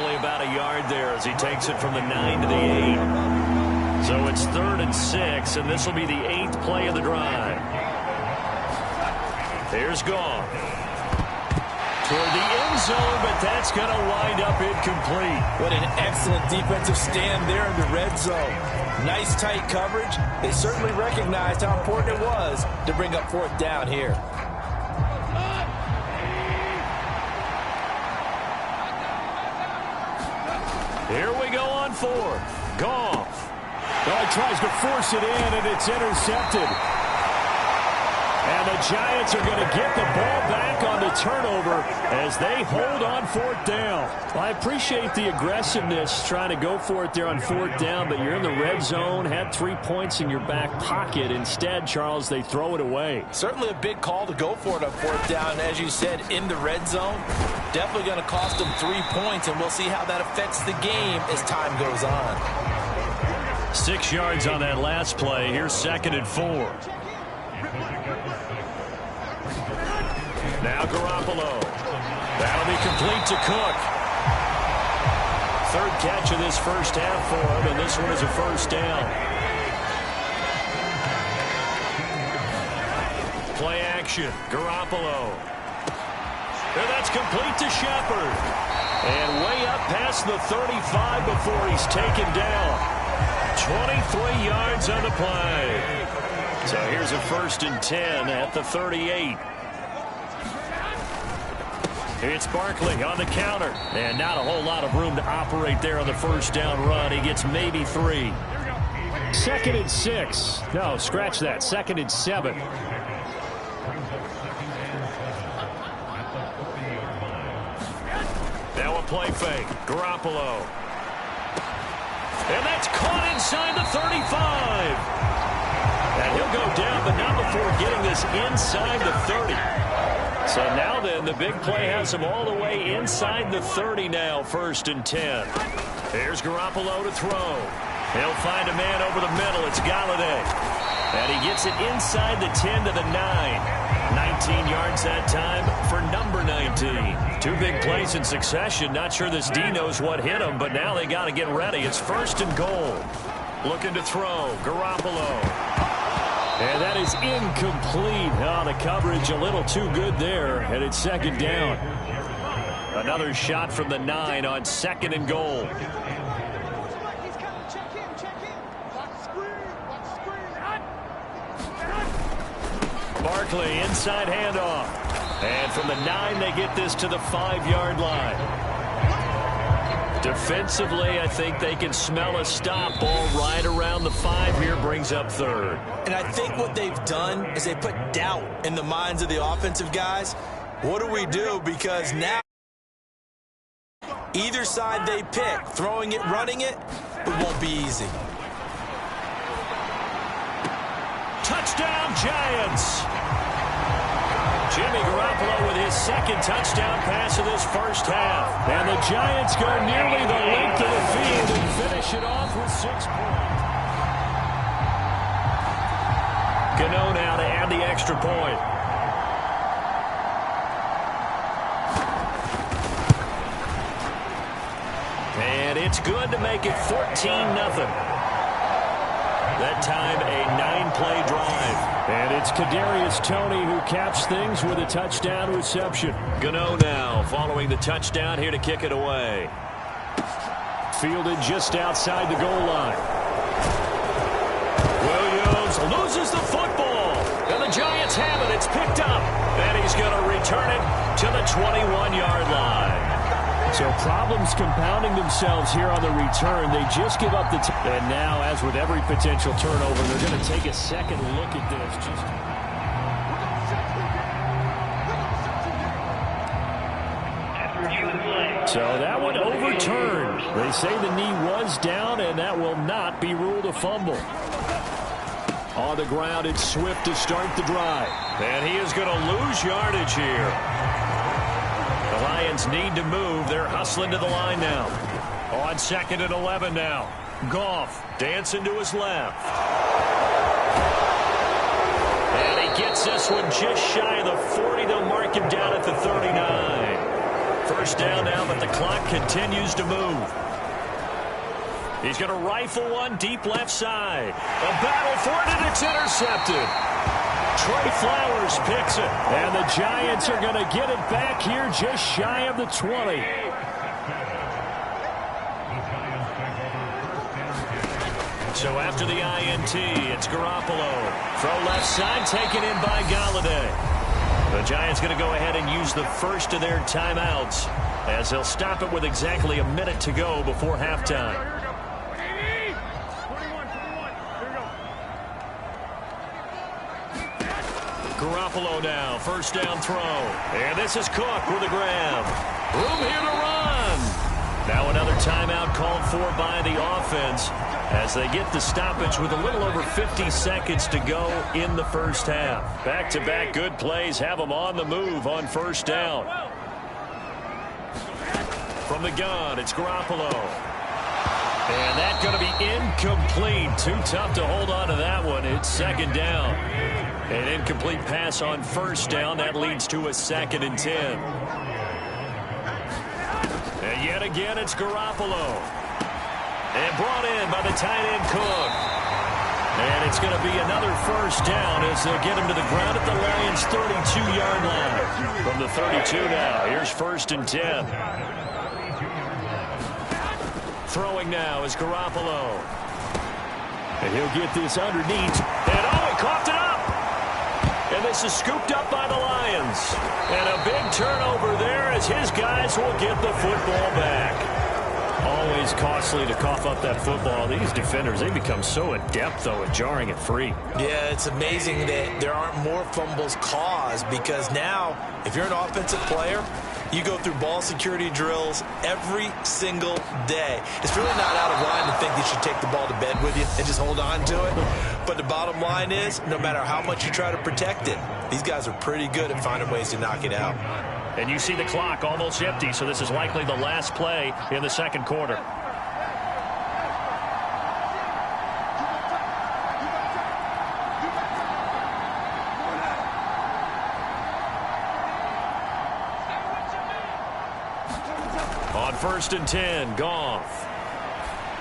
Only about a yard there as he takes it from the 9 to the 8. So it's 3rd and 6, and this will be the 8th play of the drive. Here's Goff. Toward the end zone, but that's going to wind up incomplete. What an excellent defensive stand there in the red zone. Nice tight coverage. They certainly recognized how important it was to bring up 4th down here. Here we go on 4th. Goff. Well, he tries to force it in, and it's intercepted. And the Giants are going to get the ball back on the turnover as they hold on 4th down. Well, I appreciate the aggressiveness trying to go for it there on 4th down, but you're in the red zone, had 3 points in your back pocket. Instead, Charles, they throw it away. Certainly a big call to go for it on 4th down. As you said, in the red zone, definitely going to cost them 3 points, and we'll see how that affects the game as time goes on. 6 yards on that last play. Here's 2nd and 4. Now Garoppolo. That'll be complete to Cook. 3rd catch of this first half for him, and this one is a first down. Play action. Garoppolo. And that's complete to Shepard. And way up past the 35 before he's taken down. 23 yards on the play. So here's a 1st and 10 at the 38. It's Barkley on the counter. And not a whole lot of room to operate there on the first down run. He gets maybe 3. 2nd and 6. No, scratch that. 2nd and 7. Now a play fake. Garoppolo. And that's caught inside the 35. And he'll go down, but not before getting this inside the 30. So now then, the big play has him all the way inside the 30 now, 1st and 10. Here's Garoppolo to throw. He'll find a man over the middle. It's Galladay. And he gets it inside the 10 to the 9. 19 yards that time for number 19. 2 big plays in succession. Not sure this D knows what hit him, but now they got to get ready. It's 1st and goal. Looking to throw. Garoppolo. And that is incomplete. Oh, the coverage a little too good there, and it's 2nd down. Another shot from the 9 on 2nd and goal. Barkley, inside handoff. And from the 9, they get this to the 5-yard line. Defensively, I think they can smell a stop. Ball right around the 5 here, brings up 3rd. And I think what they've done is they put doubt in the minds of the offensive guys. What do we do? Because now either side they pick, throwing it, running it, it won't be easy. Touchdown, Giants. Jimmy Garoppolo with his second touchdown pass of this first half. And the Giants go nearly the length of the field and finish it off with 6 points. Gano now to add the extra point. And it's good to make it 14-0. That time, a 9-play drive. And it's Kadarius Toney who caps things with a touchdown reception. Gano now following the touchdown here to kick it away. Fielded just outside the goal line. Williams loses the football. And the Giants have it. It's picked up. And he's going to return it to the 21-yard line. So problems compounding themselves here on the return. They just give up the and now, as with every potential turnover, they're going to take a second look at this. So that one overturned. They say the knee was down, and that will not be ruled a fumble. On the ground, it's Swift to start the drive. And he is going to lose yardage here. The Lions need to move. They're hustling to the line now. On 2nd and 11 now. Goff dancing to his left. And he gets this one just shy of the 40. They'll mark him down at the 39. First down now, but the clock continues to move. He's going to rifle one deep left side. A battle for it, and it's intercepted. Trey Flowers picks it. And the Giants are going to get it back here just shy of the 20. So after the INT, it's Garoppolo. Throw left side, taken in by Galladay. The Giants going to go ahead and use the first of their timeouts as they'll stop it with exactly a minute to go before halftime. Garoppolo now, first down throw. And this is Cook with a grab. Room here to run. Now another timeout called for by the offense as they get the stoppage with a little over 50 seconds to go in the first half. Back-to-back good plays have them on the move on first down. From the gun, it's Garoppolo. And that's going to be incomplete. Too tough to hold on to that one. It's second down. An incomplete pass on first down. That leads to a 2nd and 10. And yet again, it's Garoppolo. And brought in by the tight end Cook. And it's going to be another first down as they'll get him to the ground at the Lions' 32-yard line. From the 32 now, here's 1st and 10. Throwing now is Garoppolo. And he'll get this underneath. And he coughed it up. And this is scooped up by the Lions. And a big turnover there as his guys will get the football back. Always costly to cough up that football. These defenders, they become so adept, though, at jarring it free. Yeah, it's amazing that there aren't more fumbles caused because now, if you're an offensive player, you go through ball security drills every single day. It's really not out of line to think you should take the ball to bed with you and just hold on to it. But the bottom line is, no matter how much you try to protect it, these guys are pretty good at finding ways to knock it out. And you see the clock almost empty, so this is likely the last play in the second quarter. On 1st and 10, Goff.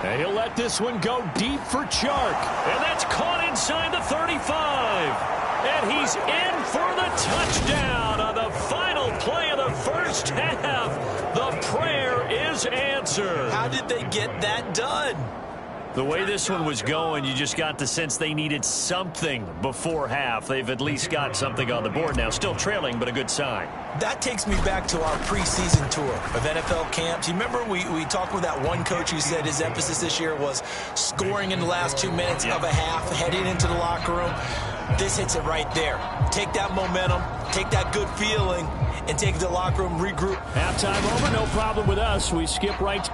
And he'll let this one go deep for Chark. And that's caught inside the 35. And he's in for the touchdown on the final play of the first half. The prayer is answered. How did they get that done? The way this one was going, you just got the sense they needed something before half. They've at least got something on the board now. Still trailing, but a good sign. That takes me back to our preseason tour of NFL camps. You remember we talked with that one coach who said his emphasis this year was scoring in the last 2 minutes of a half, heading into the locker room. This hits it right there. Take that momentum, take that good feeling, and take it to the locker room, regroup. Halftime over, no problem with us. We skip right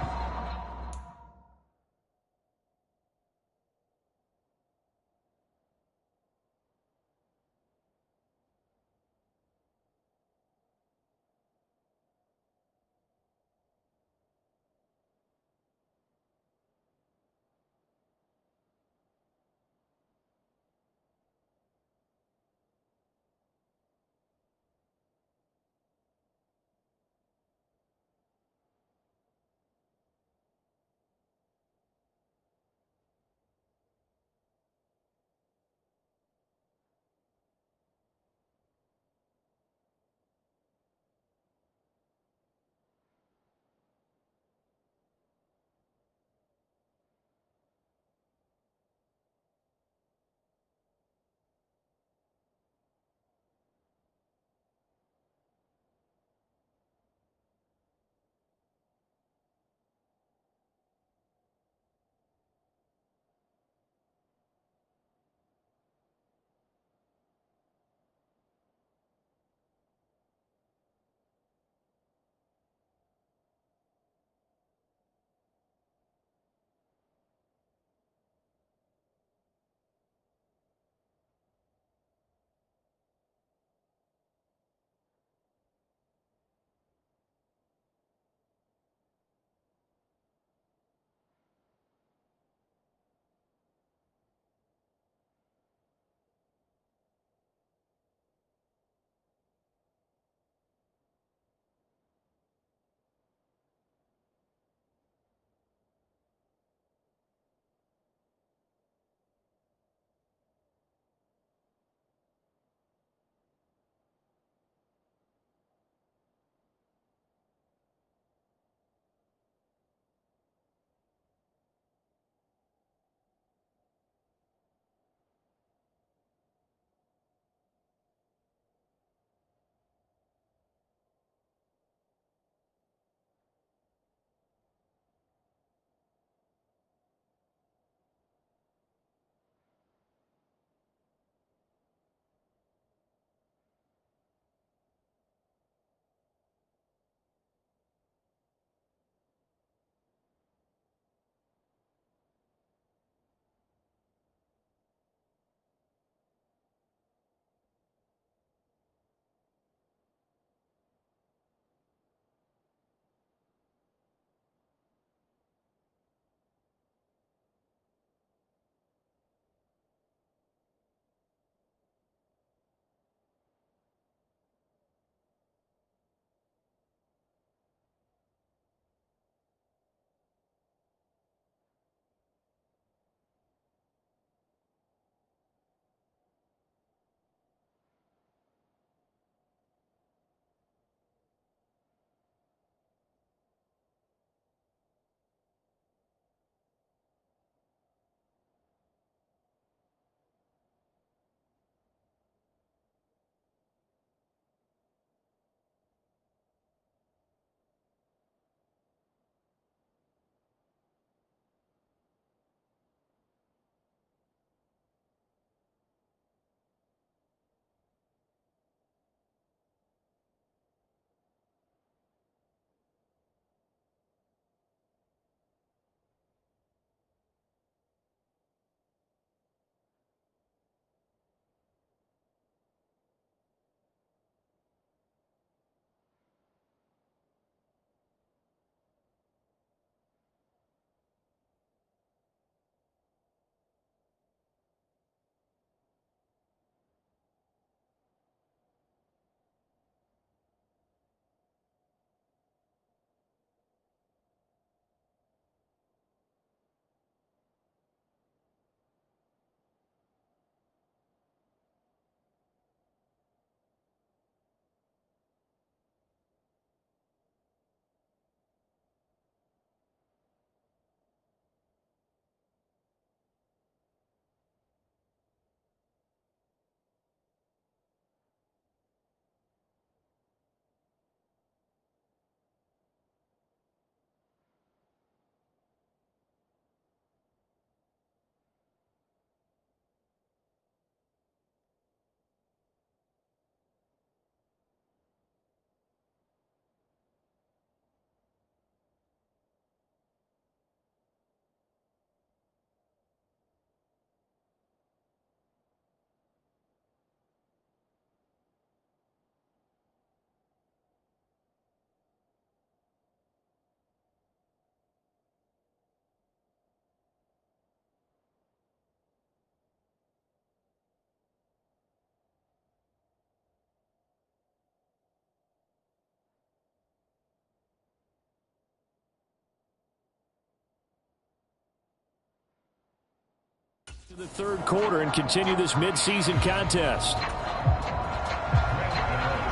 To the third quarter and continue this midseason contest.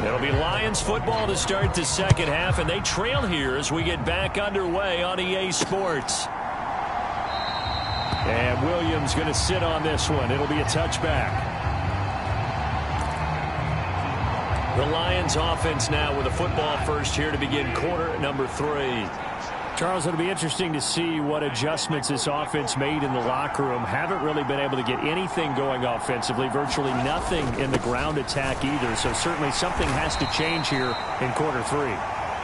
It'll be Lions football to start the second half, and they trail here as we get back underway on EA Sports. And Williams going to sit on this one. It'll be a touchback. The Lions offense now with a football first here to begin quarter number 3. Charles, it'll be interesting to see what adjustments this offense made in the locker room. Haven't really been able to get anything going offensively, virtually nothing in the ground attack either. So certainly something has to change here in quarter 3.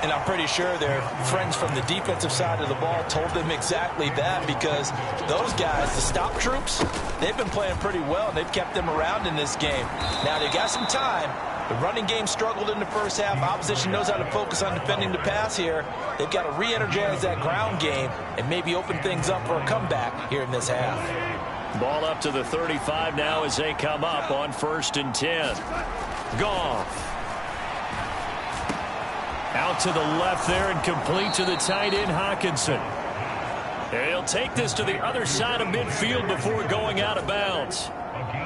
And I'm pretty sure their friends from the defensive side of the ball told them exactly that, because those guys, the stop troops, they've been playing pretty well, and they've kept them around in this game. Now, they got some time. The running game struggled in the first half. Opposition knows how to focus on defending the pass here. They've got to re-energize that ground game and maybe open things up for a comeback here in this half. Ball up to the 35 now as they come up on 1st and 10. Goff. Out to the left there and complete to the tight end, Hockenson. He'll take this to the other side of midfield before going out of bounds.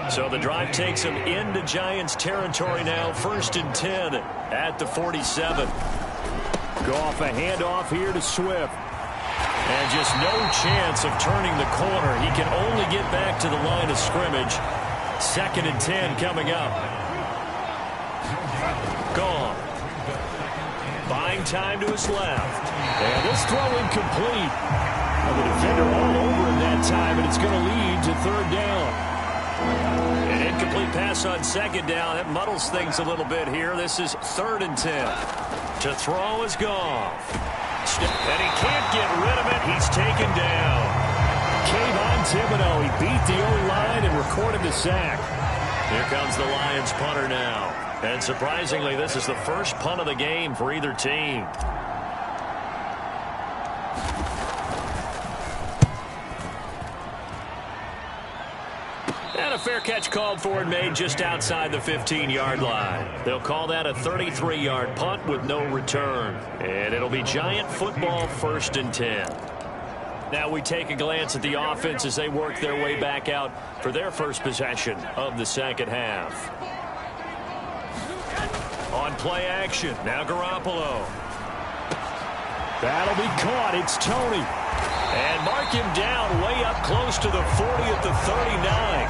So the drive takes him into Giants territory now. 1st and 10 at the 47. Goff, a handoff here to Swift. And just no chance of turning the corner. He can only get back to the line of scrimmage. 2nd and 10 coming up. Goff. Buying time to his left. And this throw incomplete. And the defender all over him that time, and it's going to lead to 3rd down. An incomplete pass on 2nd down. That muddles things a little bit here. This is 3rd and 10. To throw is Goff. And he can't get rid of it. He's taken down. Kayvon Thibodeaux, he beat the O-line and recorded the sack. Here comes the Lions punter now. And surprisingly, this is the first punt of the game for either team. And a fair catch called for and made just outside the 15-yard line. They'll call that a 33-yard punt with no return. And it'll be Giant football 1st and 10. Now we take a glance at the offense as they work their way back out for their first possession of the second half. On play action, now Garoppolo. That'll be caught. It's Toney. And mark him down way up close to the 40 at the 39.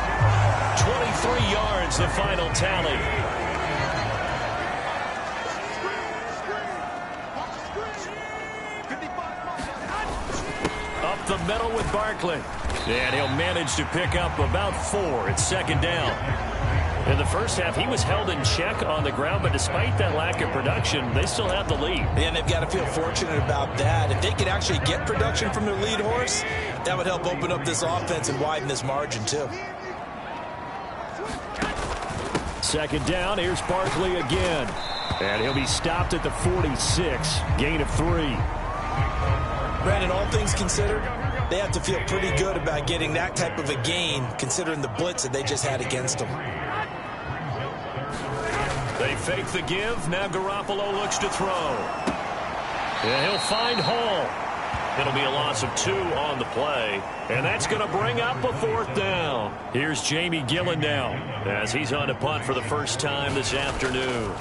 23 yards, the final tally. Up the middle with Barkley. And he'll manage to pick up about 4. It's 2nd down. In the first half, he was held in check on the ground, but despite that lack of production, they still have the lead. And they've got to feel fortunate about that. If they could actually get production from their lead horse, that would help open up this offense and widen this margin, too. 2nd down, here's Barkley again. And he'll be stopped at the 46, gain of 3. Brandon, all things considered, they have to feel pretty good about getting that type of a gain, considering the blitz that they just had against them. They fake the give. Now Garoppolo looks to throw. And he'll find Hall. It'll be a loss of 2 on the play. And that's going to bring up a 4th down. Here's Jamie Gillen now as he's on to punt for the first time this afternoon.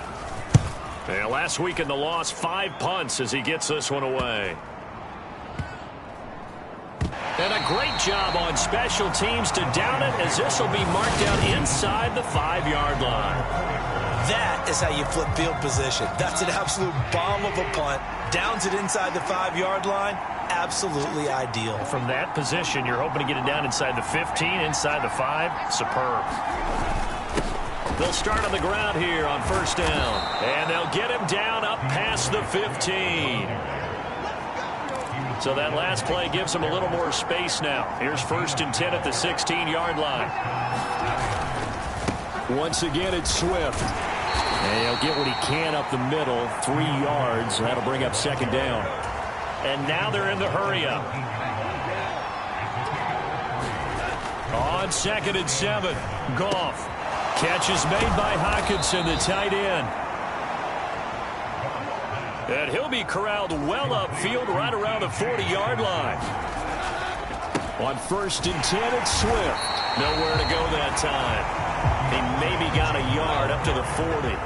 And last week in the loss, 5 punts as he gets this one away. And a great job on special teams to down it, as this will be marked down inside the 5-yard line. That is how you flip field position. That's an absolute bomb of a punt. Downs it inside the 5-yard line. Absolutely ideal. From that position, you're hoping to get it down inside the 15, inside the 5. Superb. They'll start on the ground here on 1st down. And they'll get him down up past the 15. So that last play gives him a little more space now. Here's 1st and 10 at the 16-yard line. Once again, it's Swift. And he'll get what he can up the middle, 3 yards. That'll bring up 2nd down. And now they're in the hurry-up. On 2nd and 7, Goff. Catch is made by Hockenson, the tight end. And he'll be corralled well upfield right around the 40-yard line. On 1st and 10, it's Swift. Nowhere to go that time. He maybe got a yard up to the 40.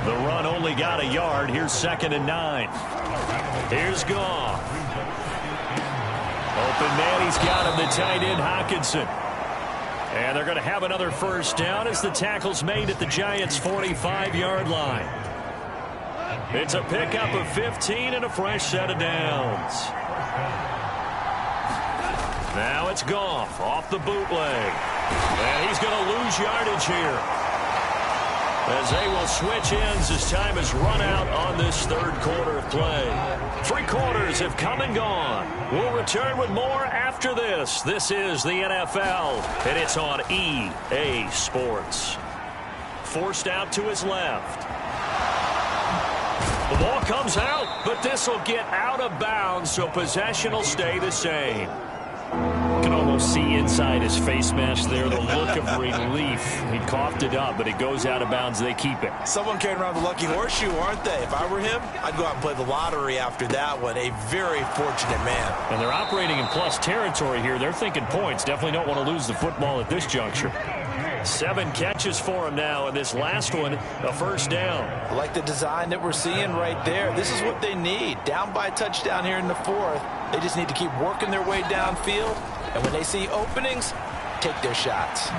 The run only got a yard. Here's 2nd and 9. Here's Goff. Open man, he's got him, the tight end, Hockenson. And they're going to have another first down as the tackle's made at the Giants' 45-yard line. It's a pickup of 15 and a fresh set of downs. Now it's Goff off the bootleg. And he's going to lose yardage here, as they will switch ends as time has run out on this third quarter of play. 3 quarters have come and gone. We'll return with more after this. This is the NFL, and it's on EA Sports. Forced out to his left. The ball comes out, but this will get out of bounds, so possession will stay the same. You can almost see inside his face mask there the look of relief. He coughed it up, but it goes out of bounds. They keep it. Someone carrying around the lucky horseshoe, aren't they? If I were him, I'd go out and play the lottery after that one. A very fortunate man. And they're operating in plus territory here. They're thinking points. Definitely don't want to lose the football at this juncture. 7 catches for him now, and this last one, a first down. I like the design that we're seeing right there. This is what they need. Down by a touchdown here in the 4th. They just need to keep working their way downfield, and when they see openings, take their shots.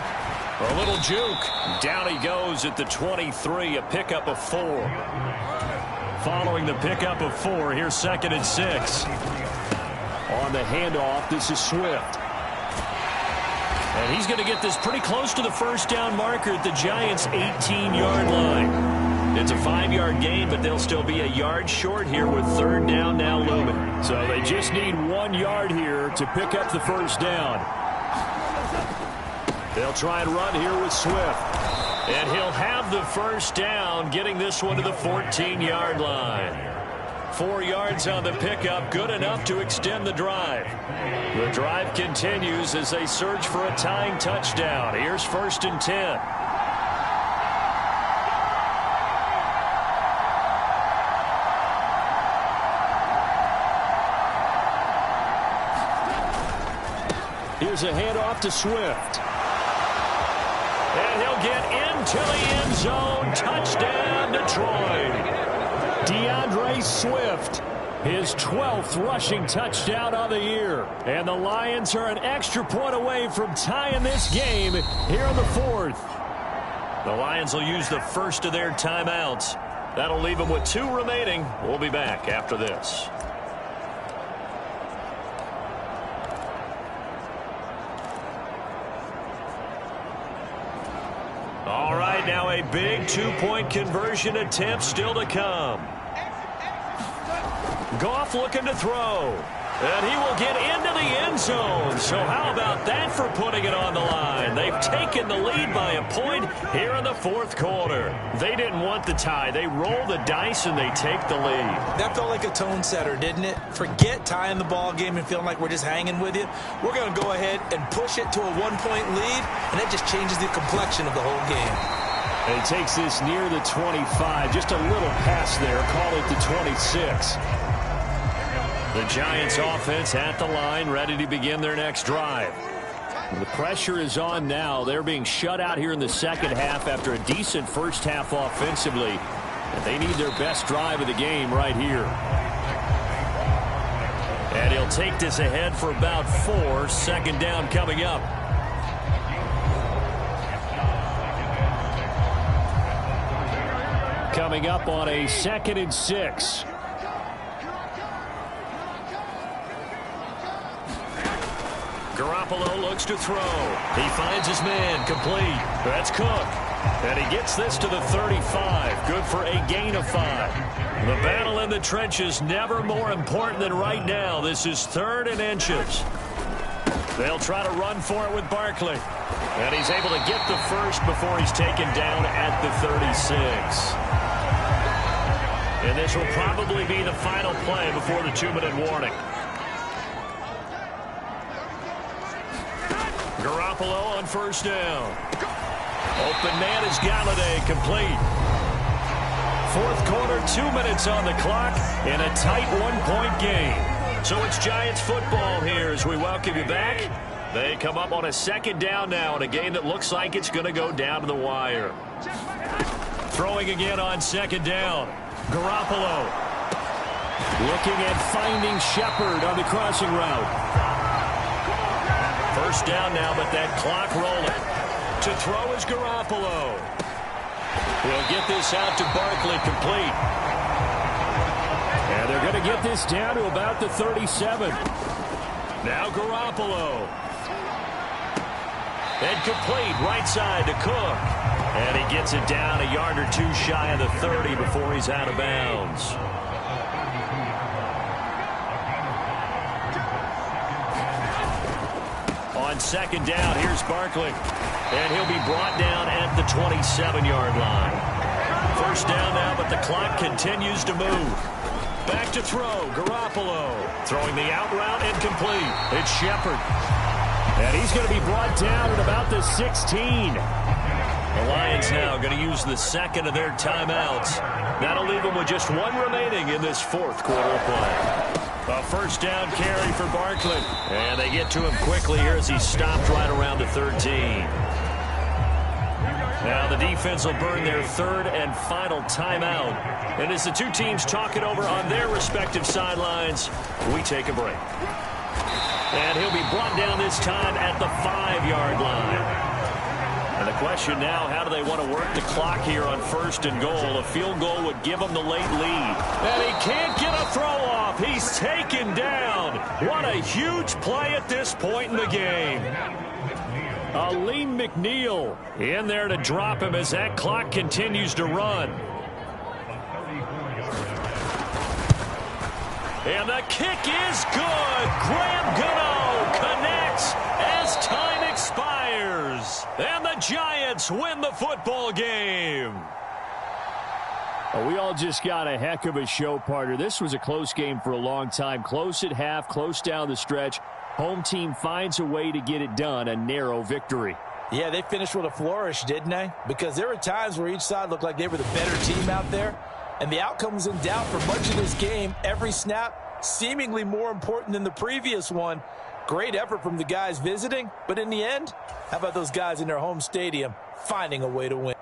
A little juke. Down he goes at the 23, a pickup of 4. Following the pickup of 4, here's 2nd and 6. On the handoff, this is Swift. And he's going to get this pretty close to the first down marker at the Giants' 18-yard line. It's a 5-yard gain, but they'll still be a yard short here with 3rd down now looming. So they just need 1 yard here to pick up the first down. They'll try and run here with Swift. And he'll have the first down, getting this one to the 14-yard line. 4 yards on the pickup, good enough to extend the drive. The drive continues as they search for a tying touchdown. Here's 1st and 10. Here's a handoff to Swift. And he'll get into the end zone. Touchdown, Detroit. DeAndre Swift, his 12th rushing touchdown of the year. And the Lions are an extra point away from tying this game here in the 4th. The Lions will use the first of their timeouts. That'll leave them with 2 remaining. We'll be back after this. All right, now a big 2-point conversion attempt still to come. Goff looking to throw. And he will get into the end zone. So how about that for putting it on the line? They've taken the lead by a point here in the 4th quarter. They didn't want the tie. They roll the dice and they take the lead. That felt like a tone setter, didn't it? Forget tying the ball game and feeling like we're just hanging with you. We're going to go ahead and push it to a 1-point lead, and that just changes the complexion of the whole game. And he takes this near the 25. Just a little pass there. Call it the 26. The Giants offense at the line, ready to begin their next drive. The pressure is on now. They're being shut out here in the second half after a decent first half offensively. And they need their best drive of the game right here. And he'll take this ahead for about 4. 2nd down coming up. Coming up on a 2nd and 6. Garoppolo looks to throw. He finds his man, complete. That's Cook. And he gets this to the 35. Good for a gain of 5. The battle in the trenches never more important than right now. This is 3rd and inches. They'll try to run for it with Barkley. And he's able to get the first before he's taken down at the 36. And this will probably be the final play before the 2-minute warning. Garoppolo on first down. Open man is Galladay, complete. 4th quarter, 2 minutes on the clock, and a tight 1-point game. So it's Giants football here as we welcome you back. They come up on a second down now in a game that looks like it's going to go down to the wire. Throwing again on second down. Garoppolo looking at finding Shepard on the crossing route. First down now, but that clock rolling. To throw is Garoppolo. He'll get this out to Barkley, complete. And they're going to get this down to about the 37. Now Garoppolo. And complete, right side to Cook. And he gets it down a yard or two shy of the 30 before he's out of bounds. On second down, here's Barkley. And he'll be brought down at the 27-yard line. First down now, but the clock continues to move. Back to throw, Garoppolo. Throwing the out route, incomplete. It's Shepard. And he's going to be brought down at about the 16. The Lions now going to use the second of their timeouts. That'll leave them with just one remaining in this fourth quarter of play. A first down carry for Barkley. And they get to him quickly here as he stopped right around the 13. Now the defense will burn their third and final timeout. And as the two teams talk it over on their respective sidelines, we take a break. And he'll be brought down this time at the 5-yard line. And the question now, how do they want to work the clock here on first and goal? A field goal would give them the late lead. And he can't get a throw off. He's taken down. What a huge play at this point in the game. Aleem McNeil in there to drop him as that clock continues to run. And the kick is good. Graham Gano connects as time expires. And the Giants win the football game. We all just got a heck of a show, partner. This was a close game for a long time. Close at half, close down the stretch. Home team finds a way to get it done, a narrow victory. Yeah, they finished with a flourish, didn't they? Because there were times where each side looked like they were the better team out there. And the outcome was in doubt for much of this game. Every snap seemingly more important than the previous one. Great effort from the guys visiting. But in the end, how about those guys in their home stadium finding a way to win?